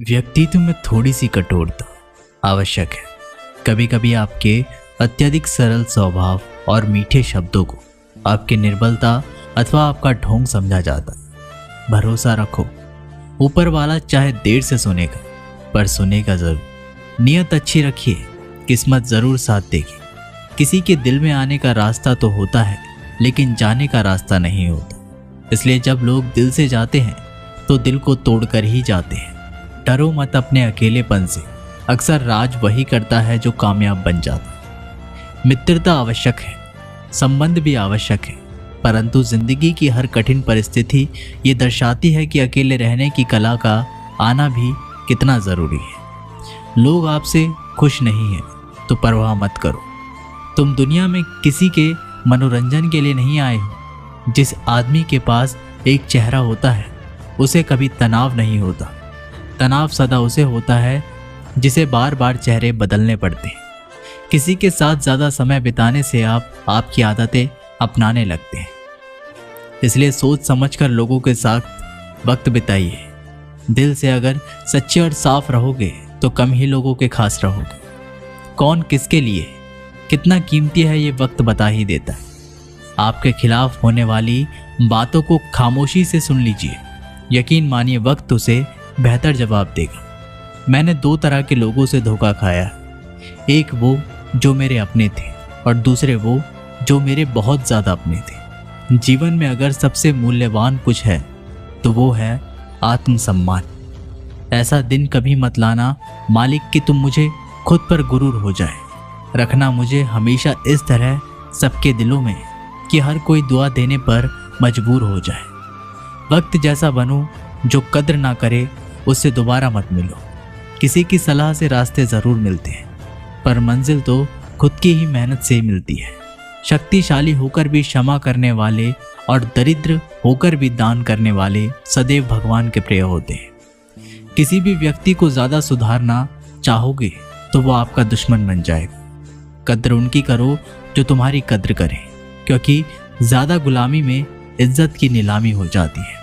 व्यक्तित्व में थोड़ी सी कठोरता आवश्यक है। कभी कभी आपके अत्यधिक सरल स्वभाव और मीठे शब्दों को आपकी निर्बलता अथवा आपका ढोंग समझा जाता है। भरोसा रखो, ऊपर वाला चाहे देर से सुनेगा पर सुनेगा जरूर। नियत अच्छी रखिए, किस्मत जरूर साथ देगी। किसी के दिल में आने का रास्ता तो होता है लेकिन जाने का रास्ता नहीं होता। इसलिए जब लोग दिल से जाते हैं तो दिल को तोड़कर ही जाते हैं। डरो मत अपने अकेलेपन से, अक्सर राज वही करता है जो कामयाब बन जाता है। मित्रता आवश्यक है, संबंध भी आवश्यक है, परंतु जिंदगी की हर कठिन परिस्थिति ये दर्शाती है कि अकेले रहने की कला का आना भी कितना ज़रूरी है। लोग आपसे खुश नहीं हैं तो परवाह मत करो। तुम दुनिया में किसी के मनोरंजन के लिए नहीं आए हो। जिस आदमी के पास एक चेहरा होता है उसे कभी तनाव नहीं होता। तनाव सदा उसे होता है जिसे बार बार चेहरे बदलने पड़ते हैं। किसी के साथ ज़्यादा समय बिताने से आप आपकी आदतें अपनाने लगते हैं। इसलिए सोच समझकर लोगों के साथ वक्त बिताइए। दिल से अगर सच्चे और साफ रहोगे तो कम ही लोगों के खास रहोगे। कौन किसके लिए कितना कीमती है ये वक्त बता ही देता है। आपके खिलाफ होने वाली बातों को खामोशी से सुन लीजिए। यकीन मानिए वक्त उसे बेहतर जवाब देगा। मैंने दो तरह के लोगों से धोखा खाया है। एक वो जो मेरे अपने थे और दूसरे वो जो मेरे बहुत ज़्यादा अपने थे। जीवन में अगर सबसे मूल्यवान कुछ है तो वो है आत्मसम्मान। ऐसा दिन कभी मत लाना मालिक कि तुम मुझे खुद पर गुरूर हो जाए। रखना मुझे हमेशा इस तरह सबके दिलों में कि हर कोई दुआ देने पर मजबूर हो जाए। वक्त जैसा बनो, जो कद्र ना करे उससे दोबारा मत मिलो। किसी की सलाह से रास्ते ज़रूर मिलते हैं पर मंजिल तो खुद की ही मेहनत से ही मिलती है। शक्तिशाली होकर भी क्षमा करने वाले और दरिद्र होकर भी दान करने वाले सदैव भगवान के प्रिय होते हैं। किसी भी व्यक्ति को ज़्यादा सुधारना चाहोगे तो वो आपका दुश्मन बन जाएगा। कद्र उनकी करो जो तुम्हारी कद्र करें, क्योंकि ज़्यादा गुलामी में इज्जत की नीलामी हो जाती है।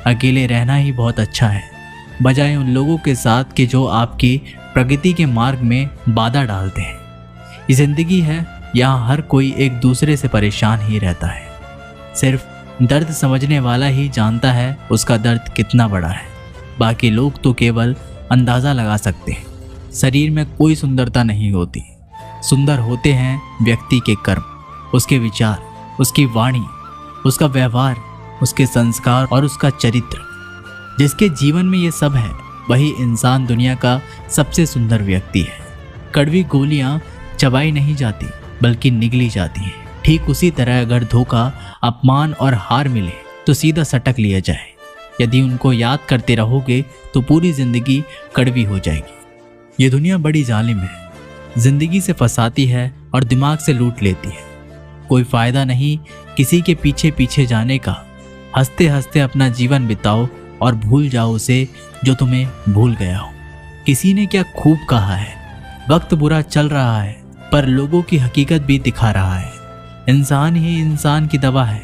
अकेले रहना ही बहुत अच्छा है, बजाय उन लोगों के साथ कि जो आपकी प्रगति के मार्ग में बाधा डालते हैं। ये ज़िंदगी है, यहाँ हर कोई एक दूसरे से परेशान ही रहता है। सिर्फ दर्द समझने वाला ही जानता है उसका दर्द कितना बड़ा है। बाकी लोग तो केवल अंदाज़ा लगा सकते हैं। शरीर में कोई सुंदरता नहीं होती, सुंदर होते हैं व्यक्ति के कर्म, उसके विचार, उसकी वाणी, उसका व्यवहार, उसके संस्कार और उसका चरित्र। जिसके जीवन में ये सब है वही इंसान दुनिया का सबसे सुंदर व्यक्ति है। कड़वी गोलियां चबाई नहीं जाती बल्कि निगली जाती हैं। ठीक उसी तरह अगर धोखा, अपमान और हार मिले तो सीधा सटक लिया जाए। यदि उनको याद करते रहोगे तो पूरी जिंदगी कड़वी हो जाएगी। ये दुनिया बड़ी जालिम है, जिंदगी से फंसाती है और दिमाग से लूट लेती है। कोई फायदा नहीं किसी के पीछे पीछे जाने का। हंसते हंसते अपना जीवन बिताओ और भूल जाओ उसे जो तुम्हें भूल गया हो। किसी ने क्या खूब कहा है, वक्त बुरा चल रहा है पर लोगों की हकीकत भी दिखा रहा है। इंसान ही इंसान की दवा है,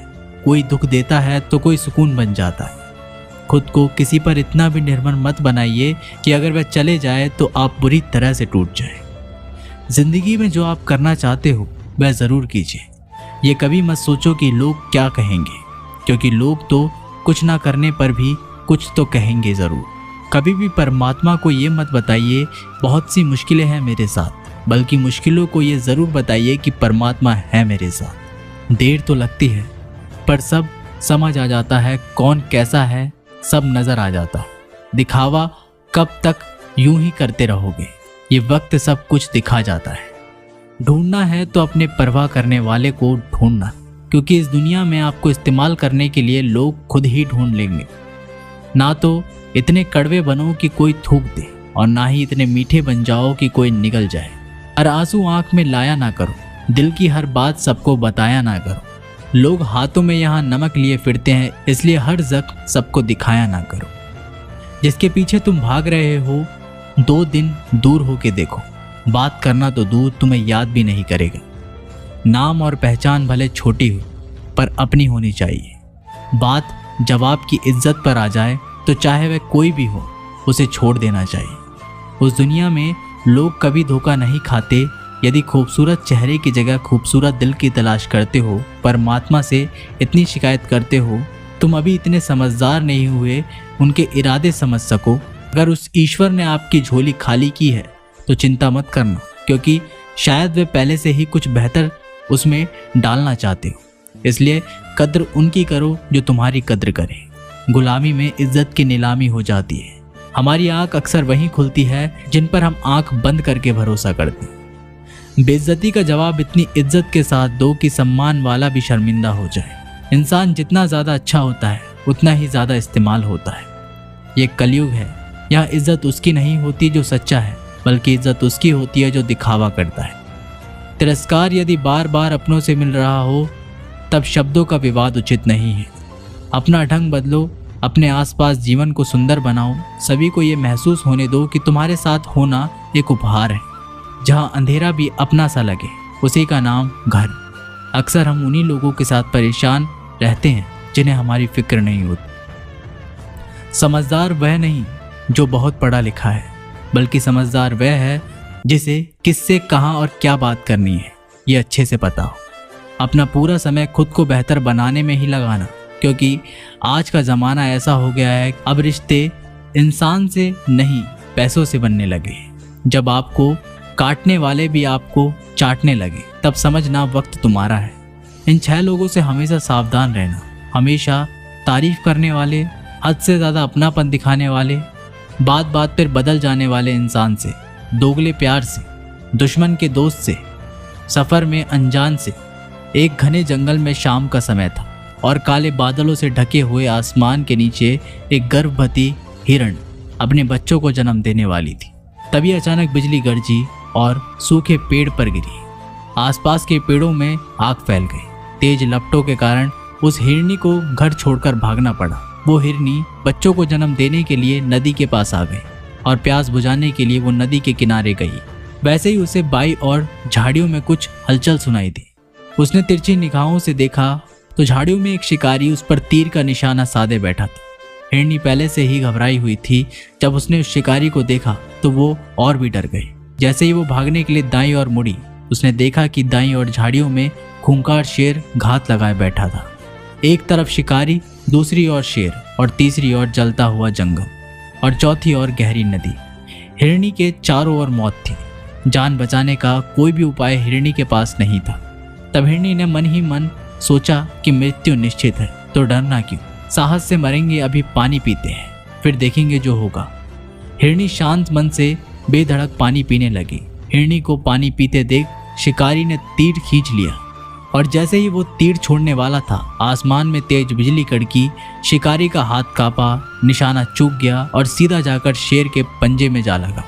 कोई दुख देता है तो कोई सुकून बन जाता है। खुद को किसी पर इतना भी निर्भर मत बनाइए कि अगर वह चले जाए तो आप बुरी तरह से टूट जाए। जिंदगी में जो आप करना चाहते हो वह ज़रूर कीजिए। ये कभी मत सोचो कि लोग क्या कहेंगे, क्योंकि लोग तो कुछ ना करने पर भी कुछ तो कहेंगे ज़रूर। कभी भी परमात्मा को ये मत बताइए बहुत सी मुश्किलें हैं मेरे साथ, बल्कि मुश्किलों को ये ज़रूर बताइए कि परमात्मा है मेरे साथ। देर तो लगती है पर सब समझ आ जाता है, कौन कैसा है सब नज़र आ जाता है। दिखावा कब तक यूं ही करते रहोगे, ये वक्त सब कुछ दिखा जाता है। ढूंढना है तो अपने परवाह करने वाले को ढूंढना, क्योंकि इस दुनिया में आपको इस्तेमाल करने के लिए लोग खुद ही ढूंढ लेंगे। ना तो इतने कड़वे बनो कि कोई थूक दे और ना ही इतने मीठे बन जाओ कि कोई निगल जाए। हर आंसू आंख में लाया ना करो, दिल की हर बात सबको बताया ना करो। लोग हाथों में यहाँ नमक लिए फिरते हैं, इसलिए हर जख्म सबको दिखाया ना करो। जिसके पीछे तुम भाग रहे हो 2 दिन दूर होके देखो, बात करना तो दूर तुम्हें याद भी नहीं करेगा। नाम और पहचान भले छोटी हो पर अपनी होनी चाहिए। बात जवाब की इज्जत पर आ जाए तो चाहे वह कोई भी हो उसे छोड़ देना चाहिए। उस दुनिया में लोग कभी धोखा नहीं खाते। यदि खूबसूरत चेहरे की जगह खूबसूरत दिल की तलाश करते हो, परमात्मा से इतनी शिकायत करते हो, तुम अभी इतने समझदार नहीं हुए उनके इरादे समझ सको। अगर उस ईश्वर ने आपकी झोली खाली की है तो चिंता मत करना, क्योंकि शायद वे पहले से ही कुछ बेहतर उसमें डालना चाहते हो। इसलिए कद्र उनकी करो जो तुम्हारी कद्र करे। गुलामी में इज्जत की नीलामी हो जाती है। हमारी आंख अक्सर वहीं खुलती है जिन पर हम आंख बंद करके भरोसा करते हैं। बेइज्जती का जवाब इतनी इज्जत के साथ दो कि सम्मान वाला भी शर्मिंदा हो जाए। इंसान जितना ज़्यादा अच्छा होता है उतना ही ज़्यादा इस्तेमाल होता है। ये कलयुग है। यह इज्जत उसकी नहीं होती जो सच्चा है, बल्कि इज्जत उसकी होती है जो दिखावा करता है। तिरस्कार यदि बार बार अपनों से मिल रहा हो तब शब्दों का विवाद उचित नहीं है। अपना ढंग बदलो, अपने आसपास जीवन को सुंदर बनाओ। सभी को ये महसूस होने दो कि तुम्हारे साथ होना एक उपहार है। जहाँ अंधेरा भी अपना सा लगे, उसी का नाम घर। अक्सर हम उन्हीं लोगों के साथ परेशान रहते हैं जिन्हें हमारी फिक्र नहीं होती। समझदार वह नहीं जो बहुत पढ़ा लिखा है, बल्कि समझदार वह है जिसे किससे कहाँ और क्या बात करनी है ये अच्छे से पता हो। अपना पूरा समय खुद को बेहतर बनाने में ही लगाना, क्योंकि आज का ज़माना ऐसा हो गया है अब रिश्ते इंसान से नहीं पैसों से बनने लगे। जब आपको काटने वाले भी आपको चाटने लगे तब समझना वक्त तुम्हारा है। इन 6 लोगों से हमेशा सावधान रहना। हमेशा तारीफ करने वाले, हद से ज़्यादा अपनापन दिखाने वाले, बात बात पर बदल जाने वाले इंसान से, दोगले प्यार से, दुश्मन के दोस्त से, सफ़र में अनजान से। एक घने जंगल में शाम का समय था और काले बादलों से ढके हुए आसमान के नीचे एक गर्भवती हिरण अपने बच्चों को जन्म देने वाली थी। तभी अचानक बिजली गरजी और सूखे पेड़ पर गिरी। आसपास के पेड़ों में आग फैल गई। तेज लपटों के कारण उस हिरनी को घर छोड़कर भागना पड़ा। वो हिरनी बच्चों को जन्म देने के लिए नदी के पास आ गई और प्यास बुझाने के लिए वो नदी के किनारे गई। वैसे ही उसे बाई और झाड़ियों में कुछ हलचल सुनाई दी। उसने तिरछी निगाहों से देखा तो झाड़ियों में एक शिकारी उस पर तीर का निशाना साधे बैठा था। हिरनी पहले से ही घबराई हुई थी। जब उसने उस शिकारी को देखा तो वो और भी डर गई। जैसे ही वो भागने के लिए दाईं ओर मुड़ी, उसने देखा कि दाईं ओर झाड़ियों में खूंखार शेर घात लगाए बैठा था। एक तरफ शिकारी, दूसरी ओर शेर और तीसरी ओर जलता हुआ जंगल और चौथी ओर गहरी नदी। हिरनी के चारों ओर मौत थी। जान बचाने का कोई भी उपाय हिरनी के पास नहीं था। तब हिरनी ने मन ही मन सोचा कि मृत्यु निश्चित है तो डरना क्यों, साहस से मरेंगे, अभी पानी पीते हैं फिर देखेंगे जो होगा। हिरनी शांत मन से बेधड़क पानी पीने लगी। हिरनी को पानी पीते देख शिकारी ने तीर खींच लिया और जैसे ही वो तीर छोड़ने वाला था, आसमान में तेज बिजली कड़की। शिकारी का हाथ कांपा, निशाना चूक गया और सीधा जाकर शेर के पंजे में जा लगा।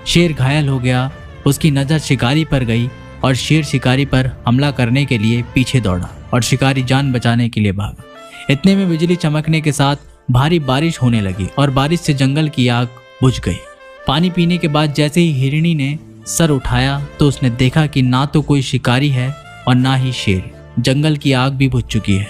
शेर घायल हो गया। उसकी नज़र शिकारी पर गई और शेर शिकारी पर हमला करने के लिए पीछे दौड़ा और शिकारी जान बचाने के लिए भागा। इतने में बिजली चमकने के साथ भारी बारिश होने लगी और बारिश से जंगल की आग बुझ गई। पानी पीने के बाद जैसे ही हिरनी ने सर उठाया तो उसने देखा कि ना तो कोई शिकारी है और ना ही शेर। जंगल की आग भी बुझ चुकी है।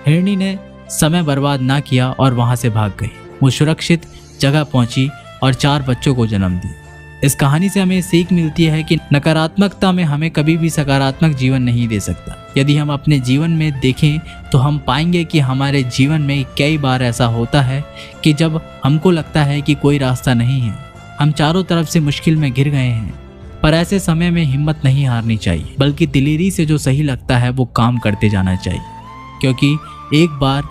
हिरनी ने समय बर्बाद ना किया और वहां से भाग गई। वो सुरक्षित जगह पहुंची और 4 बच्चों को जन्म दी। इस कहानी से हमें सीख मिलती है कि नकारात्मकता में हमें कभी भी सकारात्मक जीवन नहीं दे सकता। यदि हम अपने जीवन में देखें तो हम पाएंगे कि हमारे जीवन में कई बार ऐसा होता है कि जब हमको लगता है कि कोई रास्ता नहीं है, हम चारों तरफ से मुश्किल में घिर गए हैं, पर ऐसे समय में हिम्मत नहीं हारनी चाहिए, बल्कि दिलेरी से जो सही लगता है वो काम करते जाना चाहिए। क्योंकि एक बार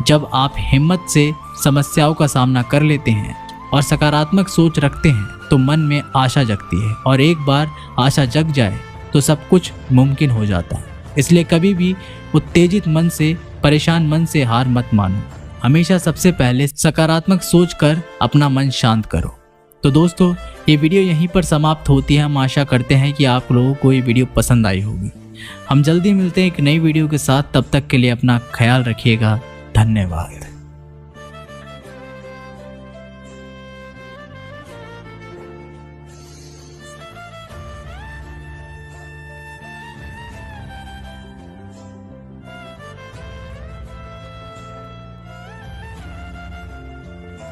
जब आप हिम्मत से समस्याओं का सामना कर लेते हैं और सकारात्मक सोच रखते हैं तो मन में आशा जगती है, और एक बार आशा जग जाए तो सब कुछ मुमकिन हो जाता है। इसलिए कभी भी उत्तेजित मन से, परेशान मन से हार मत मानो। हमेशा सबसे पहले सकारात्मक सोच कर अपना मन शांत करो। तो दोस्तों, ये वीडियो यहीं पर समाप्त होती है। हम आशा करते हैं कि आप लोगों को ये वीडियो पसंद आई होगी। हम जल्दी मिलते हैं एक नई वीडियो के साथ। तब तक के लिए अपना ख्याल रखिएगा। धन्यवाद।